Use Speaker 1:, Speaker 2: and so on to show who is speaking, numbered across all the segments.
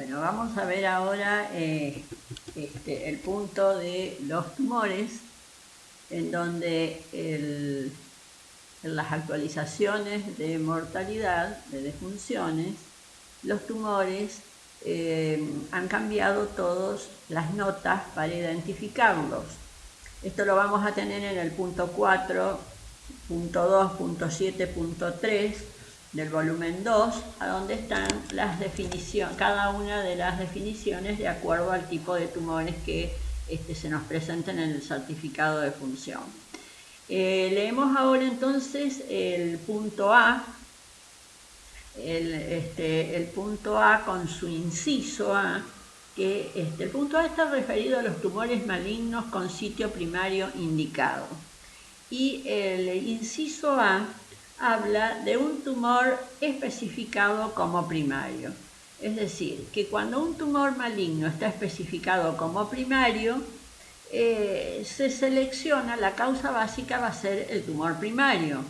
Speaker 1: Bueno, vamos a ver ahora el punto de los tumores, en donde en las actualizaciones de mortalidad, de defunciones, los tumores han cambiado todas las notas para identificarlos. Esto lo vamos a tener en el punto 4, punto 2, punto 7, punto 3 del volumen 2, a donde están las definiciones, cada una de las definiciones de acuerdo al tipo de tumores que se nos presenten en el certificado de función. Leemos ahora entonces el punto A, el punto A con su inciso A, que el punto A está referido a los tumores malignos con sitio primario indicado. Y el inciso A habla de un tumor especificado como primario. Es decir, que cuando un tumor maligno está especificado como primario, se selecciona, la causa básica va a ser el tumor primario.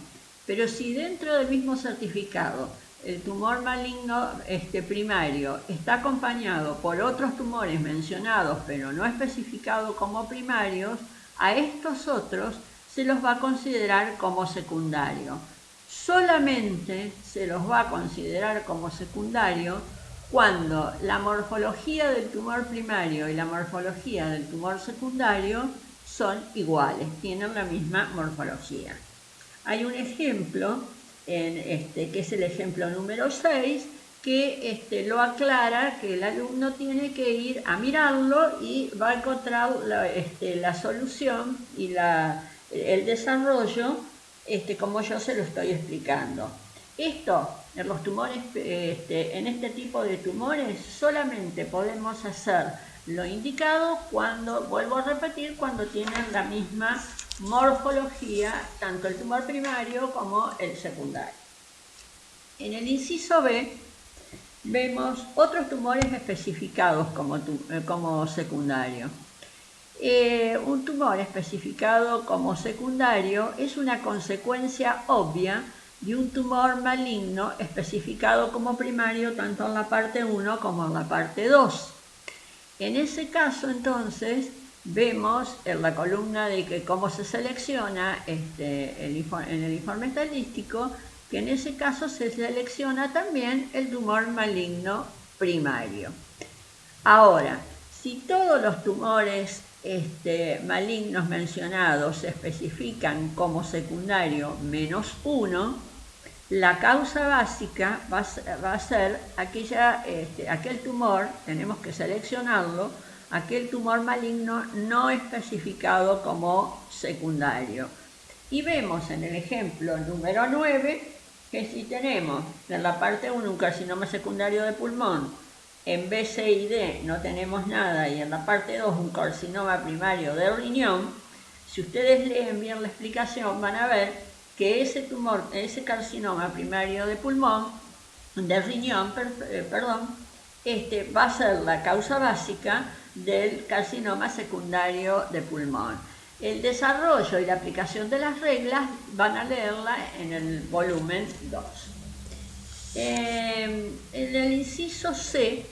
Speaker 1: Pero si dentro del mismo certificado el tumor maligno primario está acompañado por otros tumores mencionados pero no especificados como primarios, a estos otros se los va a considerar como secundario. Solamente se los va a considerar como secundario cuando la morfología del tumor primario y la morfología del tumor secundario son iguales, tienen la misma morfología. Hay un ejemplo, que es el ejemplo número 6, que lo aclara, que el alumno tiene que ir a mirarlo y va a encontrar la solución y el desarrollo como yo se lo estoy explicando. Esto, en los tumores, en este tipo de tumores, solamente podemos hacer lo indicado cuando, vuelvo a repetir, cuando tienen la misma morfología, tanto el tumor primario como el secundario. En el inciso B, vemos otros tumores especificados como secundario. Un tumor especificado como secundario es una consecuencia obvia de un tumor maligno especificado como primario tanto en la parte 1 como en la parte 2. En ese caso, entonces, vemos en la columna de que cómo se selecciona en el informe estadístico, que en ese caso se selecciona también el tumor maligno primario. Ahora, si todos los tumores malignos mencionados se especifican como secundario menos 1, la causa básica va a ser aquel tumor, tenemos que seleccionarlo, aquel tumor maligno no especificado como secundario. Y vemos en el ejemplo número 9 que si tenemos en la parte 1 un carcinoma secundario de pulmón, en B, C y D no tenemos nada y en la parte 2 un carcinoma primario de riñón, si ustedes leen bien la explicación van a ver que ese tumor, ese carcinoma primario de pulmón, de riñón, va a ser la causa básica del carcinoma secundario de pulmón. El desarrollo y la aplicación de las reglas van a leerla en el volumen 2. En el inciso C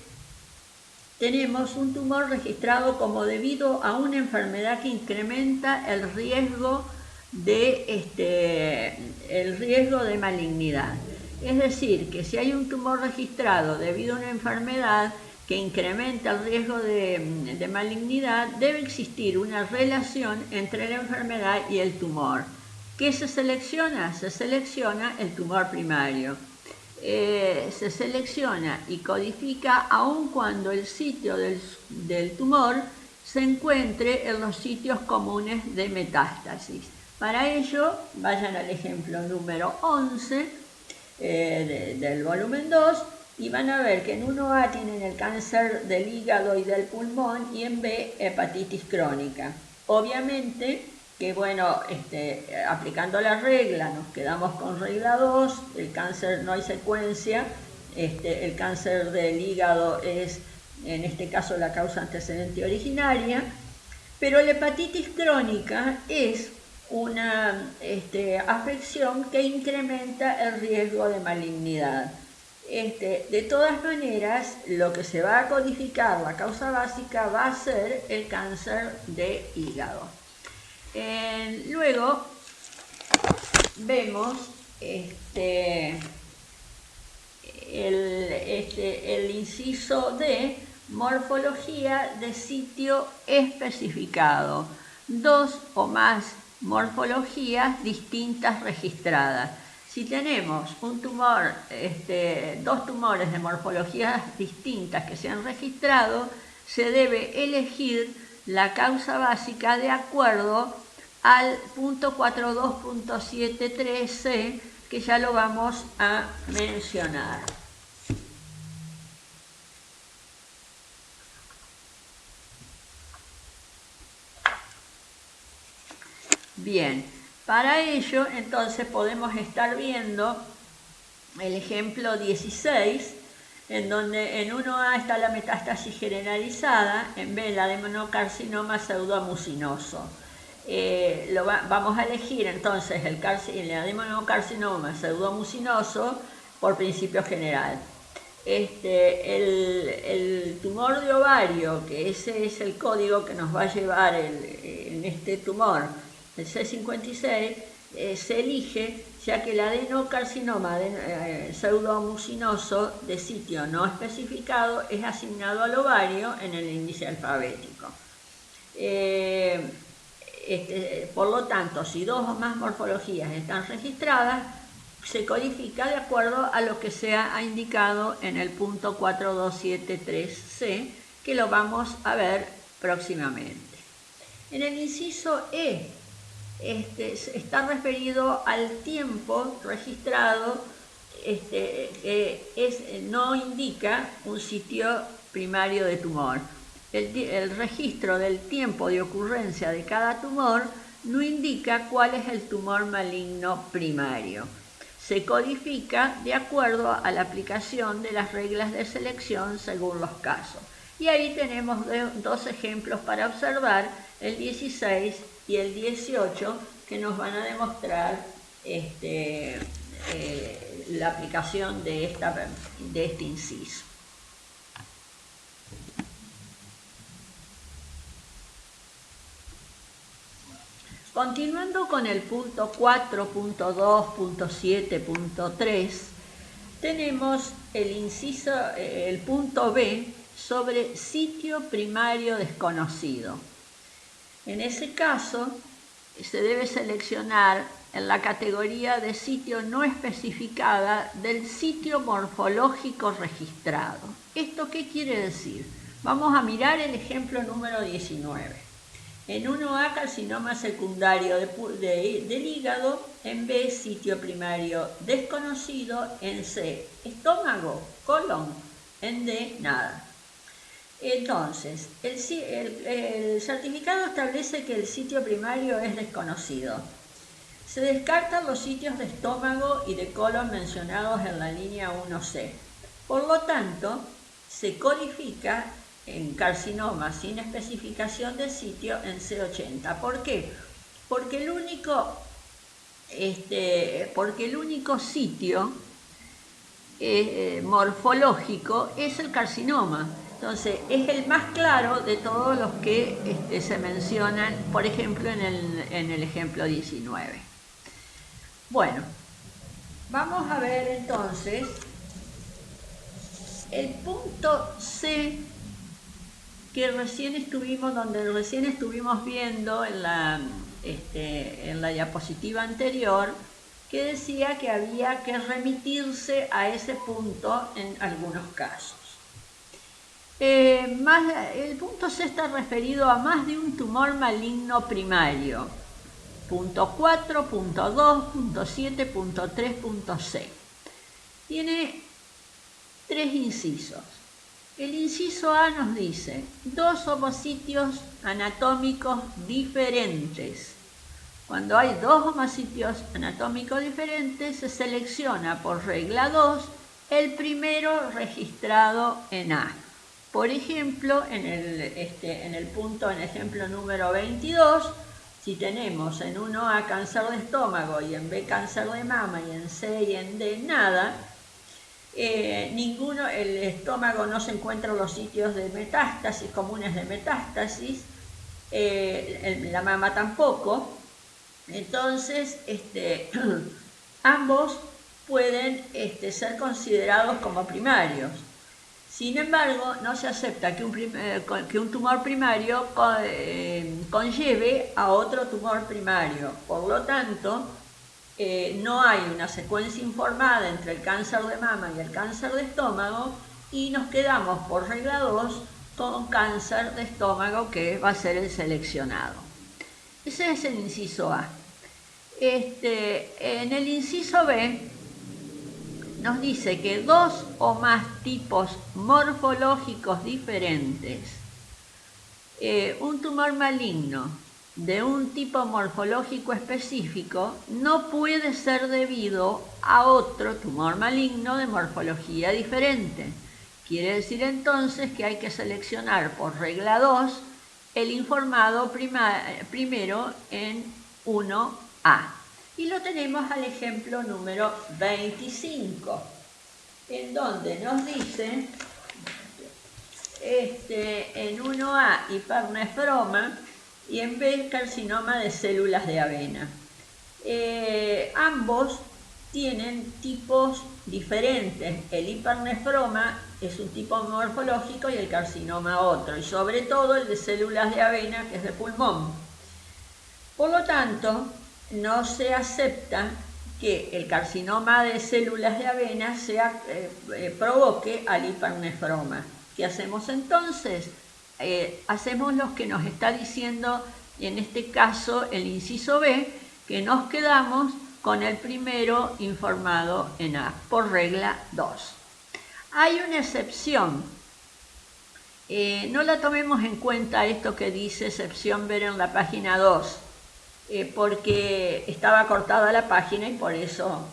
Speaker 1: tenemos un tumor registrado como debido a una enfermedad que incrementa el riesgo de malignidad. Es decir, que si hay un tumor registrado debido a una enfermedad que incrementa el riesgo de malignidad, debe existir una relación entre la enfermedad y el tumor. ¿Qué se selecciona? Se selecciona el tumor primario. Se selecciona y codifica aun cuando el sitio del tumor se encuentre en los sitios comunes de metástasis. Para ello, vayan al ejemplo número 11 del volumen 2 y van a ver que en 1A tienen el cáncer del hígado y del pulmón y en B hepatitis crónica. Obviamente que bueno, aplicando la regla nos quedamos con regla 2, el cáncer no hay secuencia, el cáncer del hígado es en este caso la causa antecedente originaria, pero la hepatitis crónica es una afección que incrementa el riesgo de malignidad. De todas maneras, lo que se va a codificar, la causa básica, va a ser el cáncer de hígado. Luego vemos el inciso D, morfología de sitio especificado. 2 o más morfologías distintas registradas. Si tenemos un tumor, 2 tumores de morfologías distintas que se han registrado, se debe elegir la causa básica de acuerdo al punto 42.73c, que ya lo vamos a mencionar. Bien, para ello entonces podemos estar viendo el ejemplo 16, en donde en 1A está la metástasis generalizada, en B el adenocarcinoma pseudomucinoso. Vamos a elegir entonces el adenocarcinoma pseudomucinoso por principio general. El tumor de ovario, que ese es el código que nos va a llevar en este tumor, el C56, se elige ya que el adenocarcinoma pseudomucinoso de sitio no especificado es asignado al ovario en el índice alfabético. Por lo tanto, si 2 o más morfologías están registradas, se codifica de acuerdo a lo que se ha indicado en el punto 4273C, que lo vamos a ver próximamente. En el inciso E, está referido al tiempo registrado, no indica un sitio primario de tumor. El registro del tiempo de ocurrencia de cada tumor no indica cuál es el tumor maligno primario. Se codifica de acuerdo a la aplicación de las reglas de selección según los casos. Y ahí tenemos 2 ejemplos para observar, el 16 y el 18, que nos van a demostrar la aplicación de este inciso. Continuando con el punto 4.2.7.3, tenemos el punto B sobre sitio primario desconocido. En ese caso, se debe seleccionar en la categoría de sitio no especificada del sitio morfológico registrado. ¿Esto qué quiere decir? Vamos a mirar el ejemplo número 19. En 1A, carcinoma secundario del hígado, en B, sitio primario desconocido, en C, estómago, colon, en D, nada. Entonces, el certificado establece que el sitio primario es desconocido. Se descartan los sitios de estómago y de colon mencionados en la línea 1C. Por lo tanto, se codifica en carcinoma sin especificación de sitio en C80. ¿Por qué? Porque el único sitio morfológico es el carcinoma. Entonces, es el más claro de todos los que se mencionan, por ejemplo, en el ejemplo 19. Bueno, vamos a ver entonces el punto C, donde recién estuvimos viendo en la diapositiva anterior, que decía que había que remitirse a ese punto en algunos casos. El punto C está referido a más de un tumor maligno primario. Punto 4, punto 2, punto 7, punto 3, punto C. Tiene 3 incisos. El inciso A nos dice 2 homositios anatómicos diferentes. Cuando hay 2 homositios anatómicos diferentes, se selecciona por regla 2 el primero registrado en A. Por ejemplo, en el ejemplo número 22, si tenemos en 1A cáncer de estómago y en B cáncer de mama y en C y en D nada, el estómago no se encuentra en los sitios de metástasis, comunes de metástasis, la mama tampoco. Entonces, ambos pueden ser considerados como primarios. Sin embargo, no se acepta que un tumor primario conlleve a otro tumor primario. Por lo tanto, no hay una secuencia informada entre el cáncer de mama y el cáncer de estómago y nos quedamos por regla 2 con cáncer de estómago, que va a ser el seleccionado. Ese es el inciso A. En el inciso B nos dice que 2 o más tipos morfológicos diferentes, un tumor maligno de un tipo morfológico específico no puede ser debido a otro tumor maligno de morfología diferente. Quiere decir entonces que hay que seleccionar por regla 2 el informado primero en 1A. Y lo tenemos al ejemplo número 25, en donde nos dice, en 1A hipernefroma y en B carcinoma de células de avena. Ambos tienen tipos diferentes. El hipernefroma es un tipo morfológico y el carcinoma otro, y sobre todo el de células de avena, que es de pulmón. Por lo tanto, no se acepta que el carcinoma de células de avena provoque al hipernefroma. ¿Qué hacemos entonces? Hacemos lo que nos está diciendo, en este caso, el inciso B, que nos quedamos con el primero informado en A, por regla 2. Hay una excepción. No la tomemos en cuenta esto que dice excepción ver en la página 2, porque estaba cortada la página y por eso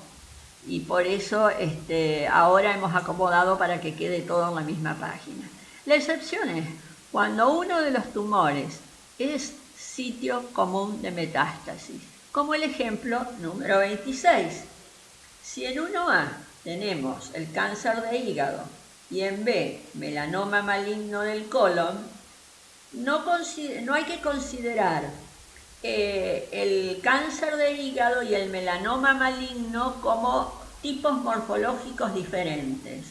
Speaker 1: ahora hemos acomodado para que quede todo en la misma página. La excepción es cuando uno de los tumores es sitio común de metástasis, como el ejemplo número 26. Si en 1A tenemos el cáncer de hígado y en B melanoma maligno del colon, no hay que considerar el cáncer de hígado y el melanoma maligno como tipos morfológicos diferentes.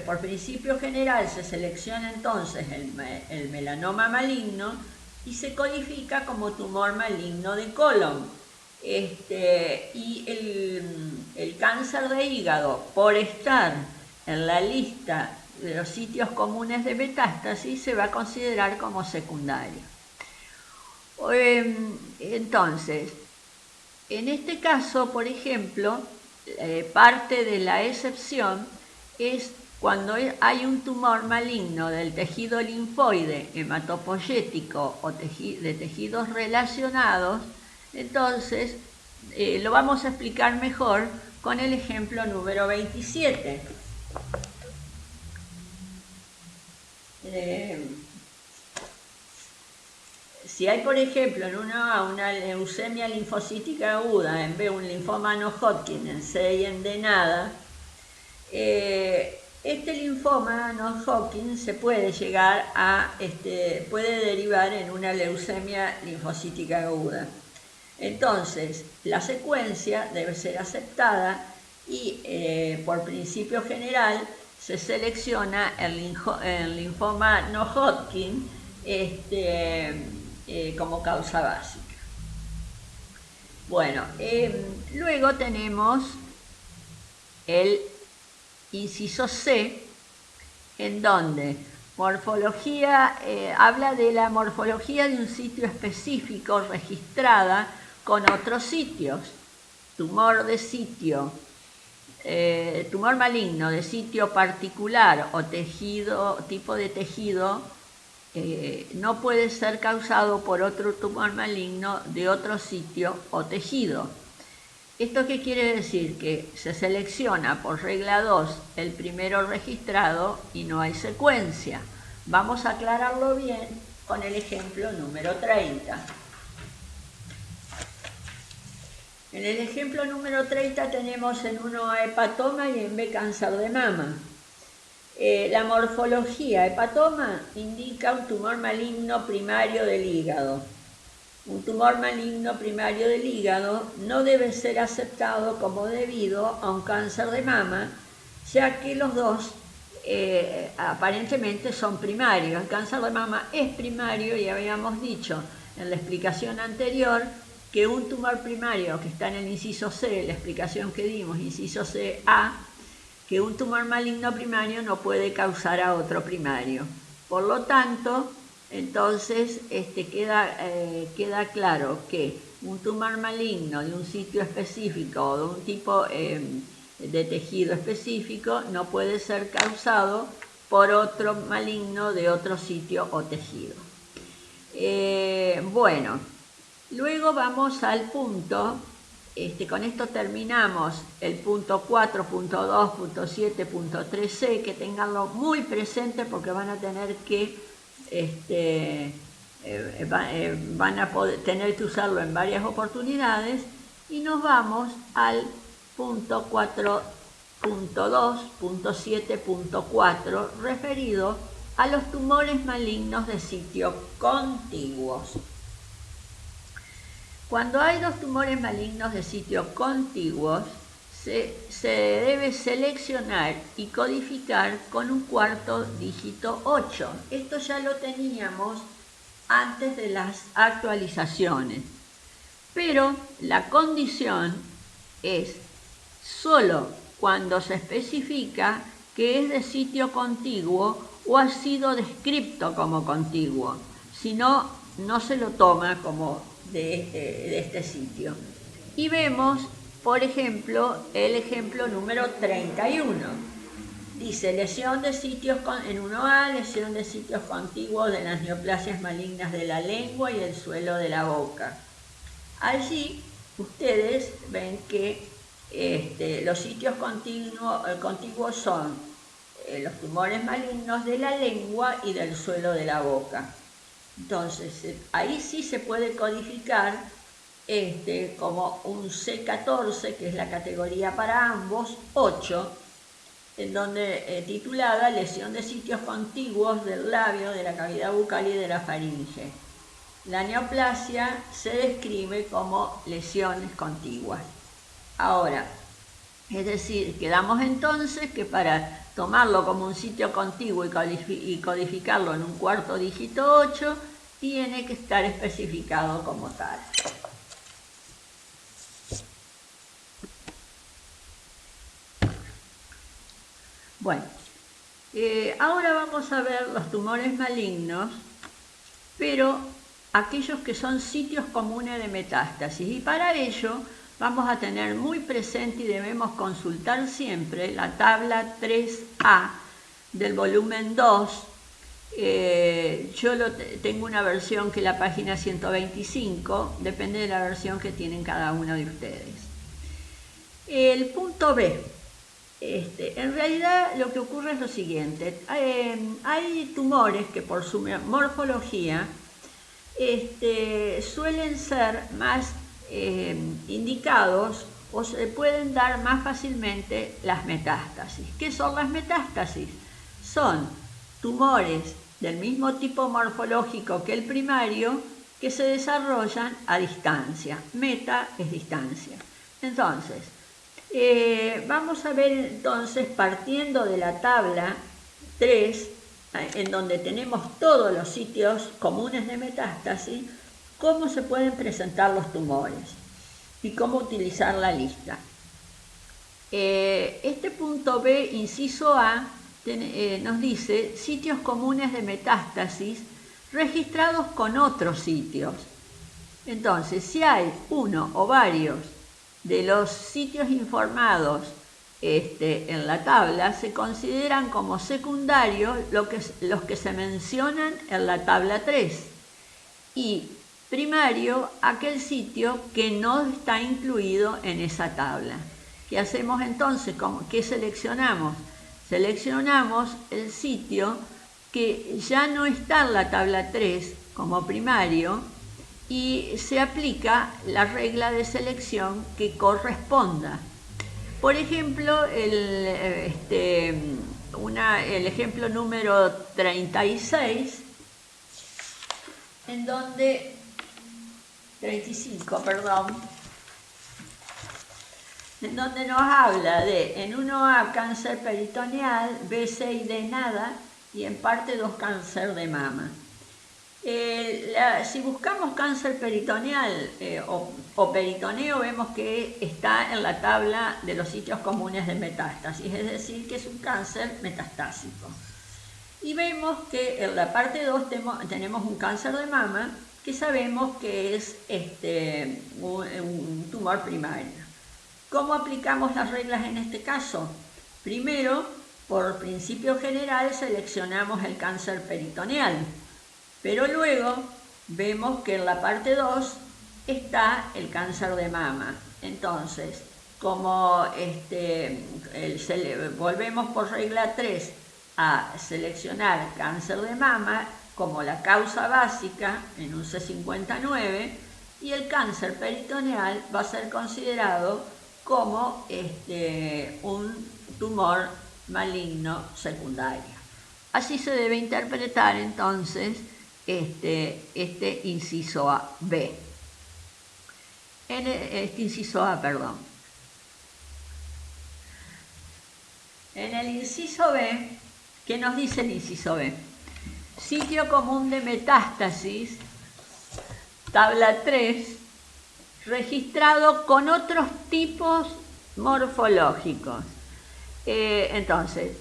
Speaker 1: Por principio general se selecciona entonces el melanoma maligno y se codifica como tumor maligno de colon. Y el cáncer de hígado, por estar en la lista de los sitios comunes de metástasis, se va a considerar como secundario. Entonces, en este caso, por ejemplo, parte de la excepción es cuando hay un tumor maligno del tejido linfoide, hematopoyético o de tejidos relacionados. Entonces, lo vamos a explicar mejor con el ejemplo número 27. Si hay, por ejemplo, en una leucemia linfocítica aguda, en B un linfoma no Hodgkin, en C y en D nada, este linfoma no Hodgkin se puede llegar a, puede derivar en una leucemia linfocítica aguda. Entonces, la secuencia debe ser aceptada y por principio general se selecciona el linfoma no Hodgkin como causa básica. Bueno, luego tenemos el inciso C, en donde morfología, habla de la morfología de un sitio específico registrada con otros sitios. Tumor de sitio, tumor maligno de sitio particular o tipo de tejido no puede ser causado por otro tumor maligno de otro sitio o tejido. ¿Esto qué quiere decir? Que se selecciona por regla 2 el primero registrado y no hay secuencia. Vamos a aclararlo bien con el ejemplo número 30. En el ejemplo número 30 tenemos en 1A hepatoma y en B cáncer de mama. La morfología: hepatoma indica un tumor maligno primario del hígado. Un tumor maligno primario del hígado no debe ser aceptado como debido a un cáncer de mama, ya que los dos aparentemente son primarios. El cáncer de mama es primario y habíamos dicho en la explicación anterior que un tumor primario que está en el inciso C, la explicación que dimos, inciso C, A, que un tumor maligno primario no puede causar a otro primario. Por lo tanto, entonces queda claro que un tumor maligno de un sitio específico o de un tipo de tejido específico no puede ser causado por otro maligno de otro sitio o tejido. Bueno, luego vamos al punto, con esto terminamos el punto 4, punto 2, punto 7, punto 3c, que tenganlo muy presente porque van a tener que van a tener que usarlo en varias oportunidades, y nos vamos al punto 4, punto 2, punto 7, punto 4, referido a los tumores malignos de sitio contiguos. Cuando hay dos tumores malignos de sitio contiguos, se debe seleccionar y codificar con un cuarto dígito 8. Esto ya lo teníamos antes de las actualizaciones, pero la condición es solo cuando se especifica que es de sitio contiguo o ha sido descrito como contiguo, si no, no se lo toma como de este sitio. Y vemos, por ejemplo, el ejemplo número 31. Dice: lesión de sitios en 1A, lesión de sitios contiguos de las neoplasias malignas de la lengua y el suelo de la boca. Allí ustedes ven que los sitios contiguos son los tumores malignos de la lengua y del suelo de la boca. Entonces, ahí sí se puede codificar como un C14, que es la categoría para ambos, 8, en donde titulada lesión de sitios contiguos del labio, de la cavidad bucal y de la faringe. La neoplasia se describe como lesiones contiguas. Ahora, es decir, quedamos entonces que para tomarlo como un sitio contiguo y codificarlo en un cuarto dígito 8, tiene que estar especificado como tal. Bueno, ahora vamos a ver los tumores malignos, pero aquellos que son sitios comunes de metástasis, y para ello vamos a tener muy presente y debemos consultar siempre la tabla 3A del volumen 2. Yo tengo una versión que es la página 125, depende de la versión que tienen cada uno de ustedes. El punto B. En realidad lo que ocurre es lo siguiente: hay tumores que por su morfología suelen ser más indicados o se pueden dar más fácilmente las metástasis. ¿Qué son las metástasis? Son tumores del mismo tipo morfológico que el primario que se desarrollan a distancia. Meta es distancia. Entonces, vamos a ver entonces, partiendo de la tabla 3, en donde tenemos todos los sitios comunes de metástasis, cómo se pueden presentar los tumores y cómo utilizar la lista. Este punto B, inciso A, nos dice sitios comunes de metástasis registrados con otros sitios. Entonces, si hay uno o varios de los sitios informados en la tabla, se consideran como secundarios los que se mencionan en la tabla 3, y primario aquel sitio que no está incluido en esa tabla. ¿Qué hacemos entonces? ¿Qué seleccionamos? Seleccionamos el sitio que ya no está en la tabla 3 como primario y se aplica la regla de selección que corresponda. Por ejemplo, el ejemplo número 36, en donde 35, perdón, en donde nos habla de en 1A cáncer peritoneal, B, C y D nada, y en parte 2 cáncer de mama. Si buscamos cáncer peritoneal o peritoneo, vemos que está en la tabla de los sitios comunes de metástasis, es decir, que es un cáncer metastásico. Y vemos que en la parte 2 tenemos un cáncer de mama, que sabemos que es un tumor primario. ¿Cómo aplicamos las reglas en este caso? Primero, por principio general, seleccionamos el cáncer peritoneal, pero luego vemos que en la parte 2 está el cáncer de mama. Entonces, como volvemos por regla 3 a seleccionar cáncer de mama como la causa básica en un C59, y el cáncer peritoneal va a ser considerado como un tumor maligno secundario. Así se debe interpretar entonces inciso A, B. Inciso A, perdón. En el inciso B, ¿qué nos dice el inciso B? Sitio común de metástasis, tabla 3, registrado con otros tipos morfológicos. Entonces,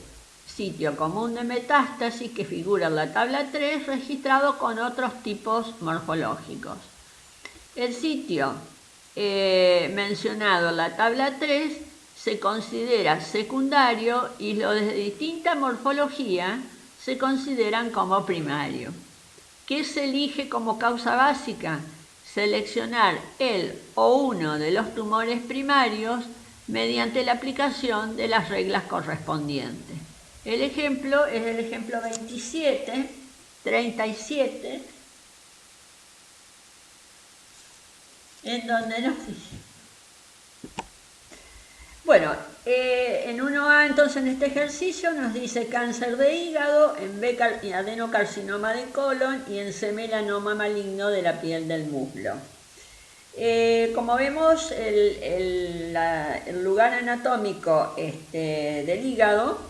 Speaker 1: sitio común de metástasis que figura en la tabla 3, registrado con otros tipos morfológicos. El sitio mencionado en la tabla 3 se considera secundario y los de distinta morfología se consideran como primario. ¿Qué se elige como causa básica? Seleccionar el o uno de los tumores primarios mediante la aplicación de las reglas correspondientes. El ejemplo es el ejemplo 37, en donde nos dice, bueno, en 1A entonces en este ejercicio nos dice cáncer de hígado, en B adenocarcinoma de colon y en C melanoma maligno de la piel del muslo. Como vemos, el lugar anatómico del hígado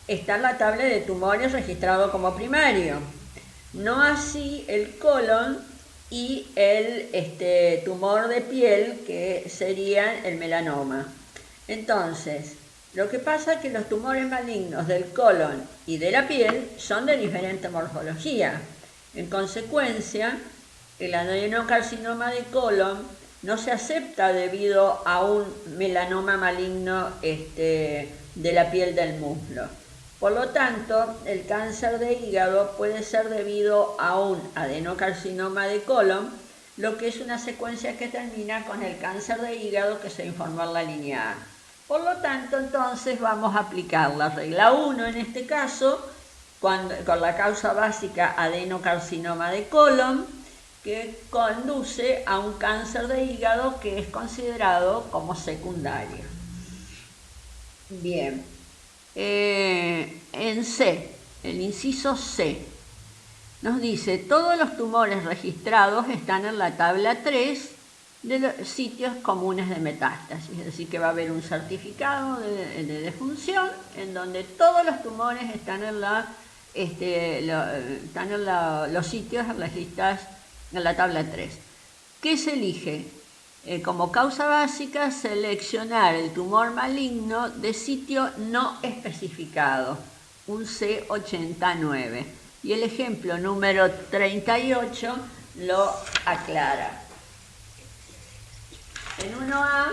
Speaker 1: está en la tabla de tumores registrado como primario, no así el colon y el tumor de piel, que sería el melanoma. Entonces, lo que pasa es que los tumores malignos del colon y de la piel son de diferente morfología. En consecuencia, el adenocarcinoma de colon no se acepta debido a un melanoma maligno de la piel del muslo. Por lo tanto, el cáncer de hígado puede ser debido a un adenocarcinoma de colon, lo que es una secuencia que termina con el cáncer de hígado que se informó en la línea A. Por lo tanto, entonces vamos a aplicar la regla 1 en este caso, con la causa básica adenocarcinoma de colon, que conduce a un cáncer de hígado que es considerado como secundario. Bien, en C, el inciso C, nos dice todos los tumores registrados están en la tabla 3 de los sitios comunes de metástasis, es decir, que va a haber un certificado de defunción en donde todos los tumores están en los sitios, en las listas, en la tabla 3. ¿Qué se elige? Como causa básica, seleccionar el tumor maligno de sitio no especificado, un C89. Y el ejemplo número 38 lo aclara. En 1A,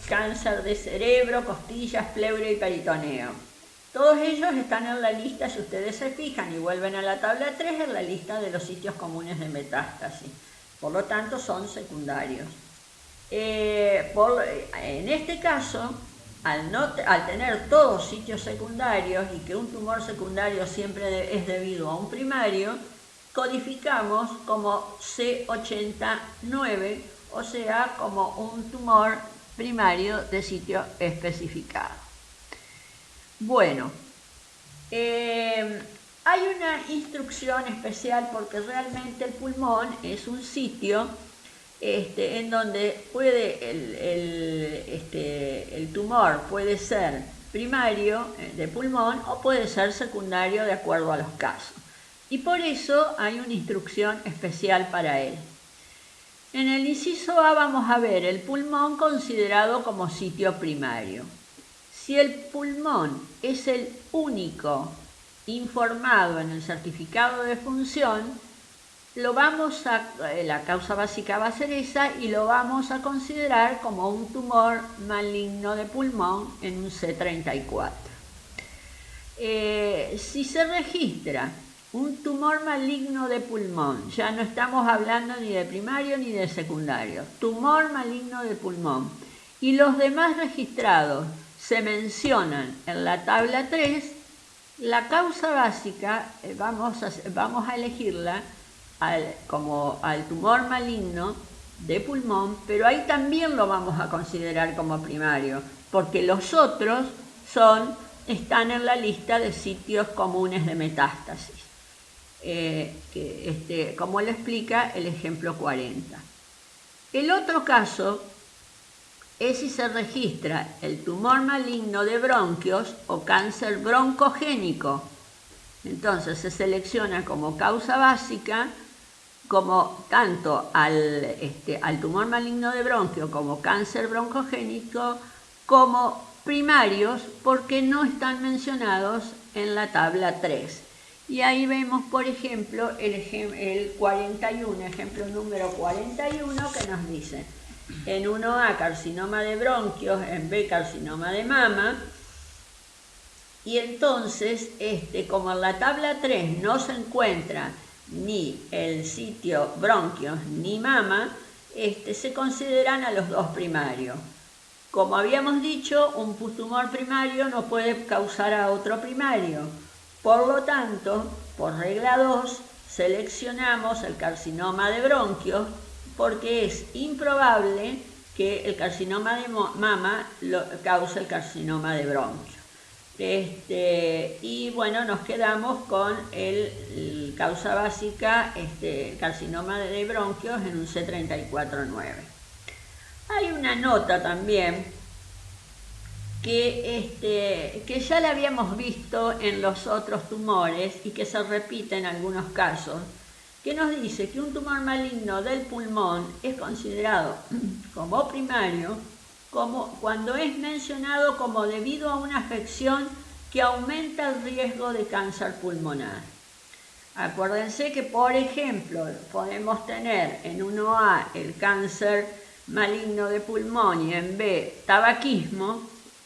Speaker 1: cáncer de cerebro, costillas, pleura y peritoneo. Todos ellos están en la lista, si ustedes se fijan y vuelven a la tabla 3, en la lista de los sitios comunes de metástasis. Por lo tanto, son secundarios. En este caso, al tener todos sitios secundarios y que un tumor secundario siempre es debido a un primario, codificamos como C89, o sea, como un tumor primario de sitio especificado. Bueno, hay una instrucción especial porque realmente el pulmón es un sitio en donde puede el tumor puede ser primario de pulmón o puede ser secundario de acuerdo a los casos. Y por eso hay una instrucción especial para él. En el inciso A vamos a ver el pulmón considerado como sitio primario. Si el pulmón es el único informado en el certificado de función, la causa básica va a ser esa y lo vamos a considerar como un tumor maligno de pulmón en un C34. Si se registra un tumor maligno de pulmón, ya no estamos hablando ni de primario ni de secundario, tumor maligno de pulmón, y los demás registrados se mencionan en la tabla 3, la causa básica vamos a elegirla como al tumor maligno de pulmón, pero ahí también lo vamos a considerar como primario, porque los otros están en la lista de sitios comunes de metástasis, como lo explica el ejemplo 40. El otro caso es si se registra el tumor maligno de bronquios o cáncer broncogénico. Entonces se selecciona como causa básica como tanto al tumor maligno de bronquio como cáncer broncogénico como primarios, porque no están mencionados en la tabla 3. Y ahí vemos, por ejemplo, el 41, ejemplo número 41, que nos dice: en 1A carcinoma de bronquios, en B carcinoma de mama. Y entonces, como en la tabla 3 no se encuentra ni el sitio bronquios ni mama, se consideran a los dos primarios. Como habíamos dicho, un tumor primario no puede causar a otro primario. Por lo tanto, por regla 2, seleccionamos el carcinoma de bronquios porque es improbable que el carcinoma de mama cause el carcinoma de bronquios. Y bueno, nos quedamos con el causa básica, carcinoma de bronquios en un C34-9. Hay una nota también que ya la habíamos visto en los otros tumores y que se repite en algunos casos, que nos dice que un tumor maligno del pulmón es considerado como primario cuando es mencionado como debido a una afección que aumenta el riesgo de cáncer pulmonar. Acuérdense que, por ejemplo, podemos tener en 1A el cáncer maligno de pulmón y en B tabaquismo,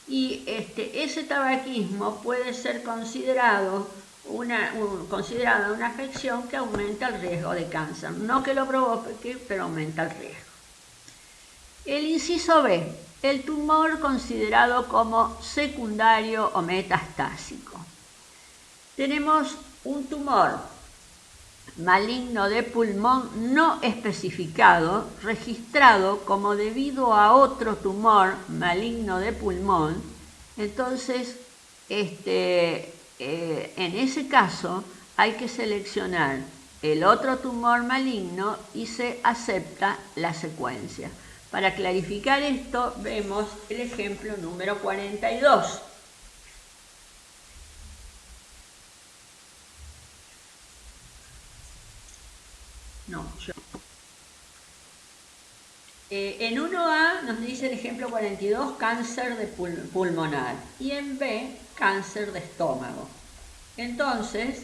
Speaker 1: y ese tabaquismo puede ser considerada una afección que aumenta el riesgo de cáncer. No que lo provoque, pero aumenta el riesgo. El inciso B, el tumor considerado como secundario o metastásico. Tenemos un tumor maligno de pulmón no especificado, registrado como debido a otro tumor maligno de pulmón. Entonces, en ese caso hay que seleccionar el otro tumor maligno y se acepta la secuencia. Para clarificar esto, vemos el ejemplo número 42. En 1A nos dice el ejemplo 42, cáncer de pulmonar, y en B, cáncer de estómago. Entonces,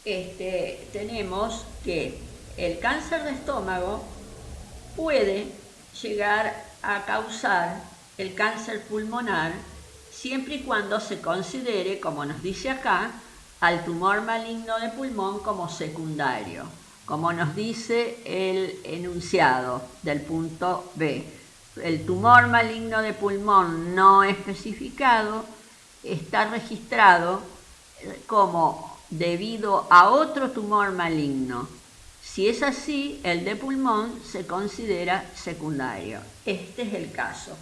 Speaker 1: tenemos que el cáncer de estómago puede llegar a causar el cáncer pulmonar siempre y cuando se considere, como nos dice acá, al tumor maligno de pulmón como secundario, como nos dice el enunciado del punto B. El tumor maligno de pulmón no especificado está registrado como debido a otro tumor maligno Si es así, el de pulmón se considera secundario. Este es el caso.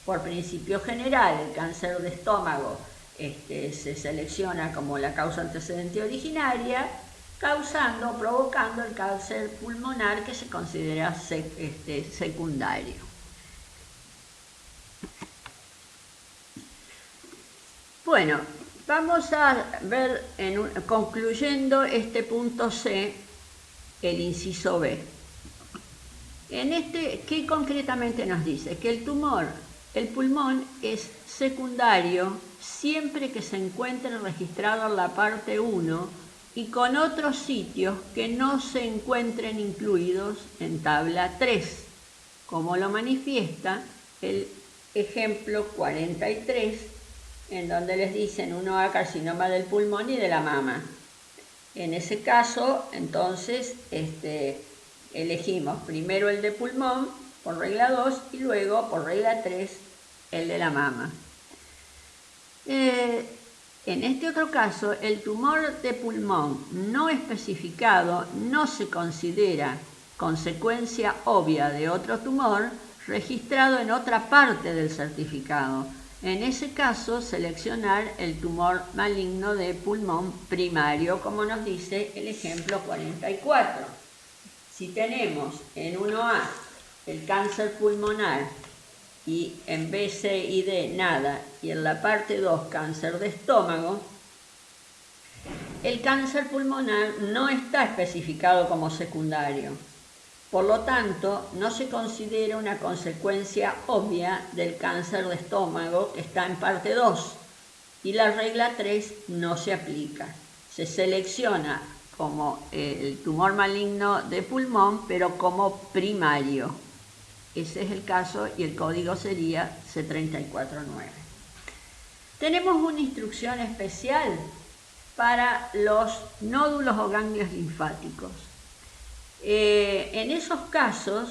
Speaker 1: Por principio general, el cáncer de estómago se selecciona como la causa antecedente originaria, provocando el cáncer pulmonar que se considera secundario. Bueno, vamos a ver, concluyendo este punto C, el inciso B. ¿Qué concretamente nos dice? Que el pulmón es secundario siempre que se encuentre registrado en la parte 1 y con otros sitios que no se encuentren incluidos en tabla 3, como lo manifiesta el ejemplo 43, en donde les dicen 1A carcinoma del pulmón y de la mama. En ese caso, entonces, elegimos primero el de pulmón por regla 2 y luego por regla 3 el de la mama. En este otro caso, el tumor de pulmón no especificado no se considera consecuencia obvia de otro tumor registrado en otra parte del certificado. En ese caso, seleccionar el tumor maligno de pulmón primario, como nos dice el ejemplo 44. Si tenemos en 1A el cáncer pulmonar y en B, C y D nada, y en la parte 2 cáncer de estómago, el cáncer pulmonar no está especificado como secundario. Por lo tanto, no se considera una consecuencia obvia del cáncer de estómago que está en parte 2 y la regla 3 no se aplica. Se selecciona como el tumor maligno de pulmón, pero como primario. Ese es el caso y el código sería C349. Tenemos una instrucción especial para los nódulos o ganglios linfáticos. En esos casos,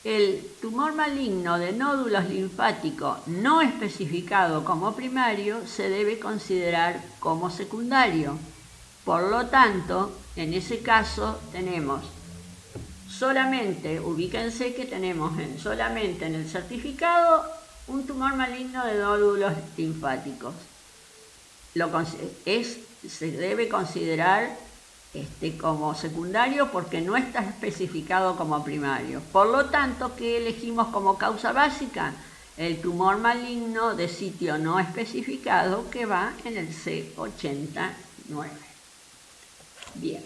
Speaker 1: el tumor maligno de nódulos linfáticos no especificado como primario se debe considerar como secundario. Por lo tanto, en ese caso tenemos solamente, ubíquense que tenemos solamente en el certificado un tumor maligno de nódulos linfáticos. Se debe considerar como secundario porque no está especificado como primario. Por lo tanto, ¿qué elegimos como causa básica? El tumor maligno de sitio no especificado que va en el C89. Bien.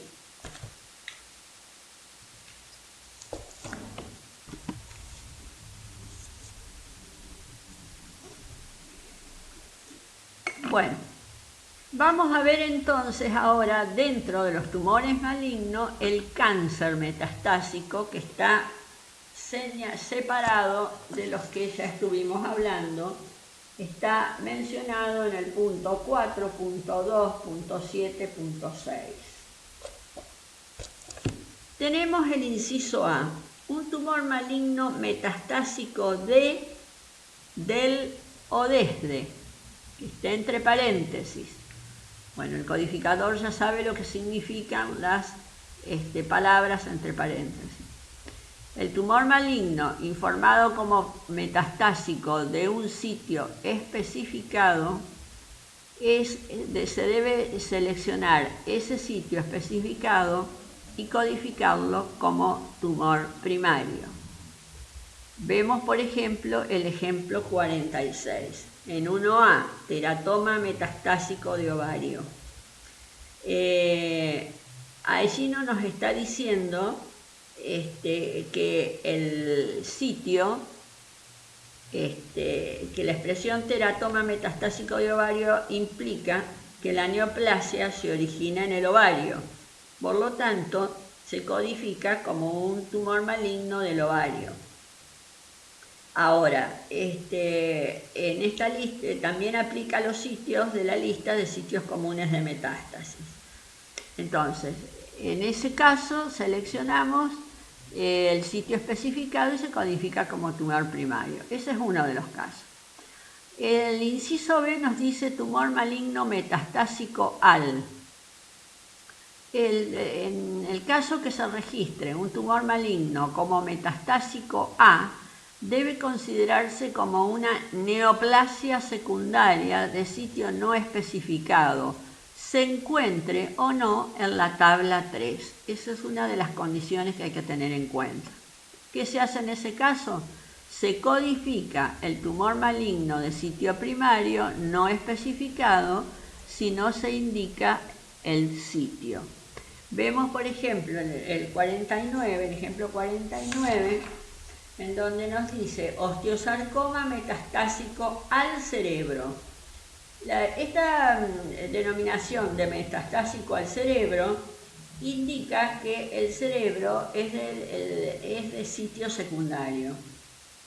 Speaker 1: Bueno, vamos a ver entonces ahora dentro de los tumores malignos el cáncer metastásico que está separado de los que ya estuvimos hablando. Está mencionado en el punto 4.2.7.6. Tenemos el inciso A, un tumor maligno metastásico del o desde, que está entre paréntesis. Bueno, el codificador ya sabe lo que significan las palabras entre paréntesis. El tumor maligno informado como metastásico de un sitio especificado se debe seleccionar ese sitio especificado y codificarlo como tumor primario. Vemos, por ejemplo, el ejemplo 46. En 1A, teratoma metastásico de ovario. Allí no nos está diciendo que el sitio, que la expresión teratoma metastásico de ovario implica que la neoplasia se origina en el ovario. Por lo tanto, se codifica como un tumor maligno del ovario. Ahora, en esta lista también aplica los sitios de la lista de sitios comunes de metástasis. Entonces, en ese caso seleccionamos el sitio especificado y se codifica como tumor primario. Ese es uno de los casos. El inciso B nos dice tumor maligno metastásico al. en el caso que se registre un tumor maligno como metastásico A, debe considerarse como una neoplasia secundaria de sitio no especificado, se encuentre o no en la tabla 3. Esa es una de las condiciones que hay que tener en cuenta. ¿Qué se hace en ese caso? Se codifica el tumor maligno de sitio primario no especificado si no se indica el sitio. Vemos, por ejemplo, el 49, el ejemplo 49, en donde nos dice osteosarcoma metastásico al cerebro. Esta denominación de metastásico al cerebro indica que el cerebro es de sitio secundario.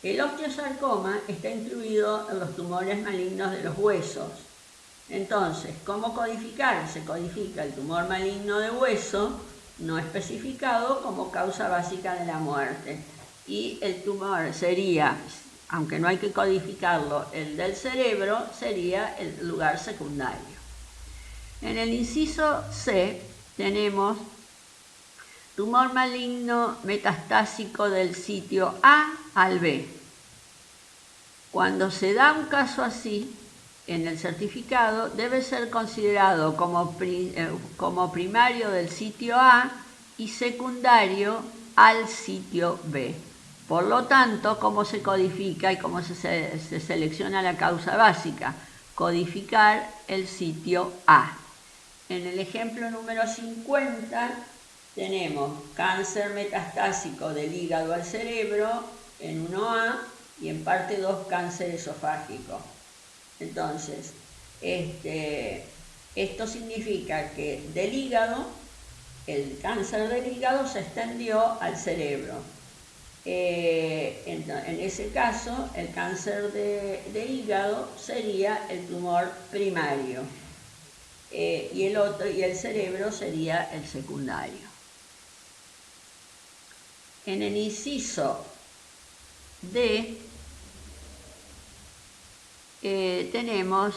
Speaker 1: El osteosarcoma está incluido en los tumores malignos de los huesos. Entonces, ¿cómo codificar? Se codifica el tumor maligno de hueso no especificado como causa básica de la muerte. Y el tumor sería, aunque no hay que codificarlo, el del cerebro sería el lugar secundario. En el inciso C tenemos tumor maligno metastásico del sitio A al B. Cuando se da un caso así, en el certificado debe ser considerado como primario del sitio A y secundario al sitio B. Por lo tanto, ¿cómo se codifica y cómo se selecciona la causa básica? Codificar el sitio A. En el ejemplo número 50 tenemos cáncer metastásico del hígado al cerebro en 1A y en parte 2 cáncer esofágico. Entonces, esto significa que del hígado, el cáncer del hígado se extendió al cerebro. En ese caso, el cáncer de hígado sería el tumor primario y el cerebro sería el secundario. En el inciso D tenemos,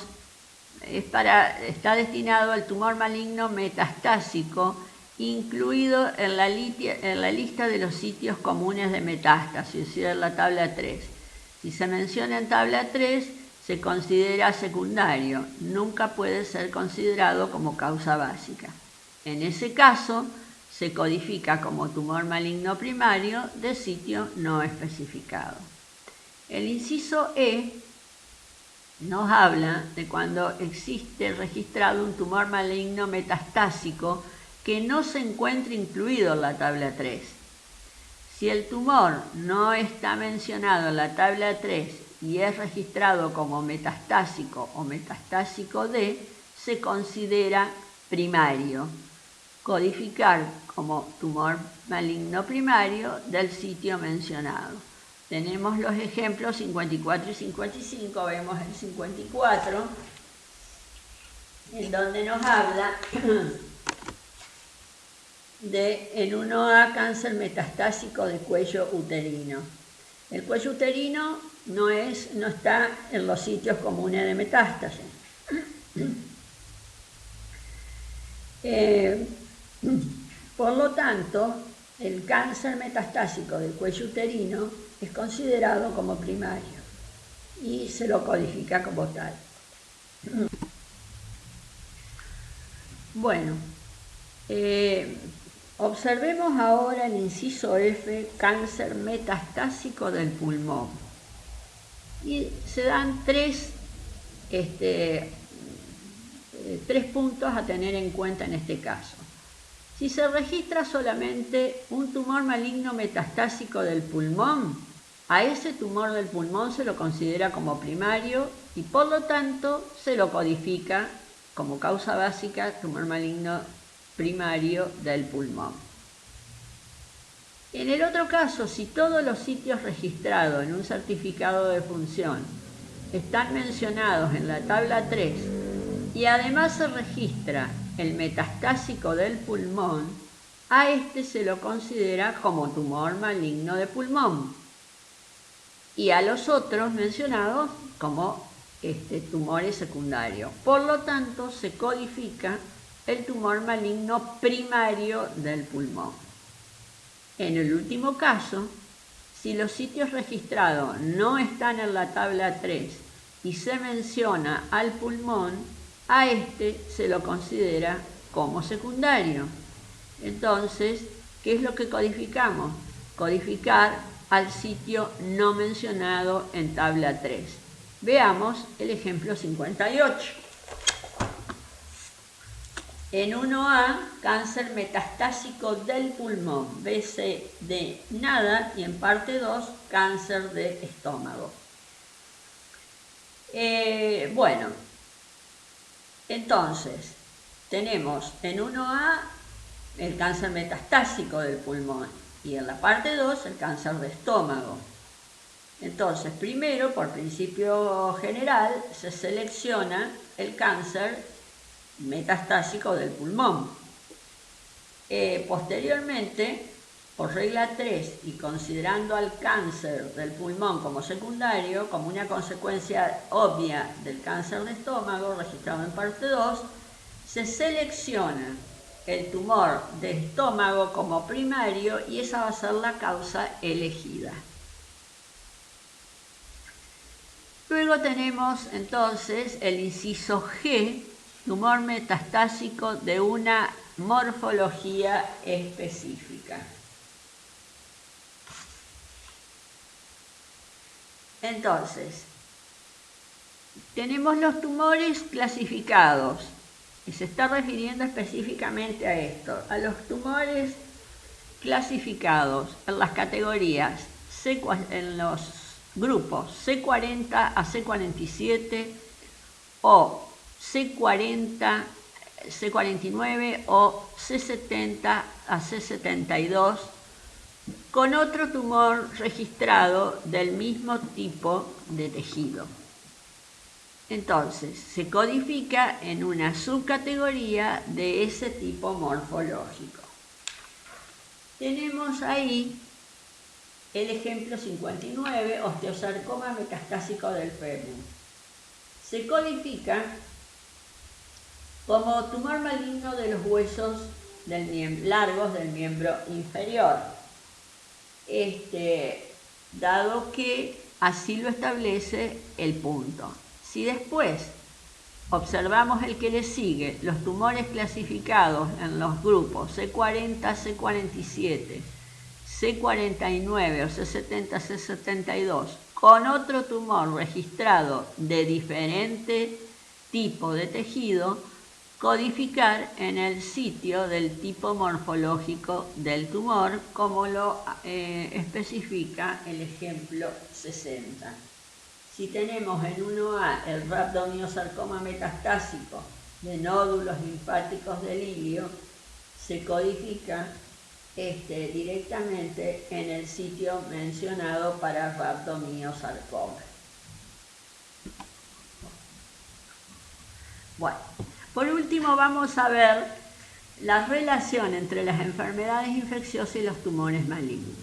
Speaker 1: está destinado al tumor maligno metastásico incluido en la lista de los sitios comunes de metástasis, es decir, en la tabla 3. Si se menciona en tabla 3, se considera secundario, nunca puede ser considerado como causa básica. En ese caso, se codifica como tumor maligno primario de sitio no especificado. El inciso E nos habla de cuando existe registrado un tumor maligno metastásico que no se encuentre incluido en la tabla 3. Si el tumor no está mencionado en la tabla 3 y es registrado como metastásico o metastásico D, se considera primario. Codificar como tumor maligno primario del sitio mencionado. Tenemos los ejemplos 54 y 55, vemos el 54, en donde nos habla de en 1A cáncer metastásico de cuello uterino. El cuello uterino no está en los sitios comunes de metástasis. Por lo tanto, el cáncer metastásico del cuello uterino es considerado como primario y se lo codifica como tal. Bueno, observemos ahora el inciso F, cáncer metastásico del pulmón. Y se dan tres puntos a tener en cuenta en este caso. Si se registra solamente un tumor maligno metastásico del pulmón, a ese tumor del pulmón se lo considera como primario y por lo tanto se lo codifica como causa básica tumor maligno primario del pulmón. En el otro caso, si todos los sitios registrados en un certificado de función están mencionados en la tabla 3 y además se registra el metastásico del pulmón, a este se lo considera como tumor maligno de pulmón y a los otros mencionados como tumores secundarios. Por lo tanto, se codifica el tumor maligno primario del pulmón. En el último caso, si los sitios registrados no están en la tabla 3 y se menciona al pulmón, a este se lo considera como secundario. Entonces, ¿qué es lo que codificamos? Codificar al sitio no mencionado en tabla 3. Veamos el ejemplo 58. En 1A, cáncer metastásico del pulmón, BC de nada, y en parte 2, cáncer de estómago. Bueno, entonces, tenemos en 1A el cáncer metastásico del pulmón y en la parte 2 el cáncer de estómago. Entonces, primero, por principio general, se selecciona el cáncer metastásico del pulmón. Posteriormente, por regla 3 y considerando al cáncer del pulmón como secundario, como una consecuencia obvia del cáncer de estómago registrado en parte 2, se selecciona el tumor de estómago como primario y esa va a ser la causa elegida. Luego tenemos entonces el inciso G, tumor metastásico de una morfología específica. Entonces, tenemos los tumores clasificados, y se está refiriendo específicamente a esto, a los tumores clasificados en las categorías, en los grupos C40 a C47 o C40, C49 o C70 a C72, con otro tumor registrado del mismo tipo de tejido. Entonces, se codifica en una subcategoría de ese tipo morfológico. Tenemos ahí el ejemplo 59, osteosarcoma metastásico del fémur. Se codifica como tumor maligno de los huesos largos del miembro inferior, dado que así lo establece el punto. Si después observamos el que le sigue, los tumores clasificados en los grupos C40, C47, C49 o C70, C72, con otro tumor registrado de diferente tipo de tejido, codificar en el sitio del tipo morfológico del tumor, como lo especifica el ejemplo 60. Si tenemos en 1A el rhabdomyosarcoma metastásico de nódulos linfáticos del ilio, se codifica directamente en el sitio mencionado para rhabdomyosarcoma. Bueno, por último vamos a ver la relación entre las enfermedades infecciosas y los tumores malignos.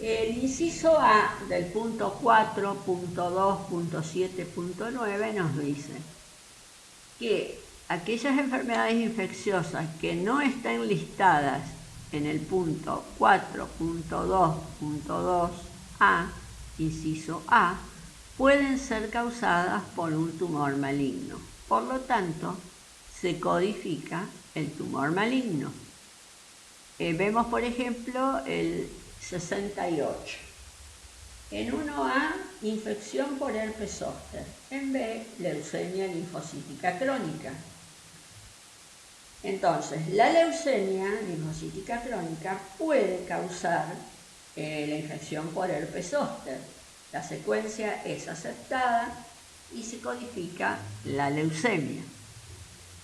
Speaker 1: El inciso A del punto 4.2.7.9 nos dice que aquellas enfermedades infecciosas que no están listadas en el punto 4.2.2a, inciso A, pueden ser causadas por un tumor maligno. Por lo tanto, se codifica el tumor maligno. Vemos, por ejemplo, el 68. En 1A, infección por herpes zóster. En B, leucemia linfocítica crónica. Entonces, la leucemia linfocítica crónica puede causar la infección por herpes zóster. La secuencia es aceptada y se codifica la leucemia.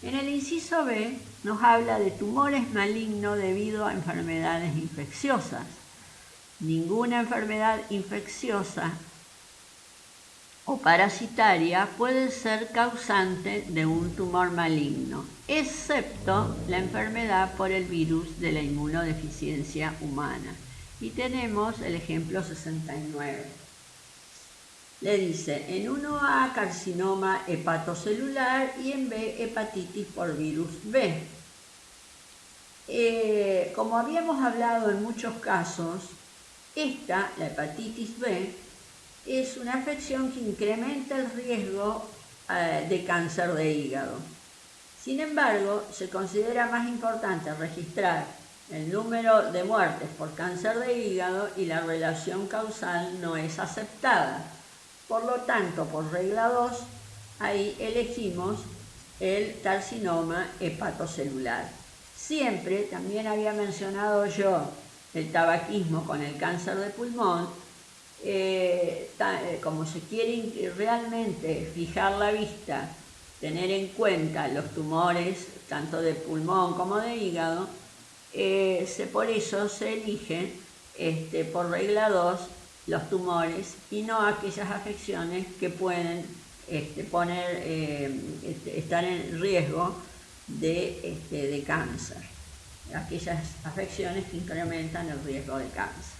Speaker 1: En el inciso B nos habla de tumores malignos debido a enfermedades infecciosas. Ninguna enfermedad infecciosa o parasitaria puede ser causante de un tumor maligno, excepto la enfermedad por el virus de la inmunodeficiencia humana. Y tenemos el ejemplo 69. le dice en 1A carcinoma hepatocelular y en B hepatitis por virus B. Como habíamos hablado en muchos casos, la hepatitis B, es una afección que incrementa el riesgo de cáncer de hígado. Sin embargo, se considera más importante registrar el número de muertes por cáncer de hígado y la relación causal no es aceptada. Por lo tanto, por regla 2, ahí elegimos el carcinoma hepatocelular. Siempre, también había mencionado yo el tabaquismo con el cáncer de pulmón, como se quiere realmente fijar la vista, tener en cuenta los tumores tanto de pulmón como de hígado, por eso se elige por regla 2 los tumores y no aquellas afecciones que pueden estar en riesgo de cáncer, aquellas afecciones que incrementan el riesgo de cáncer.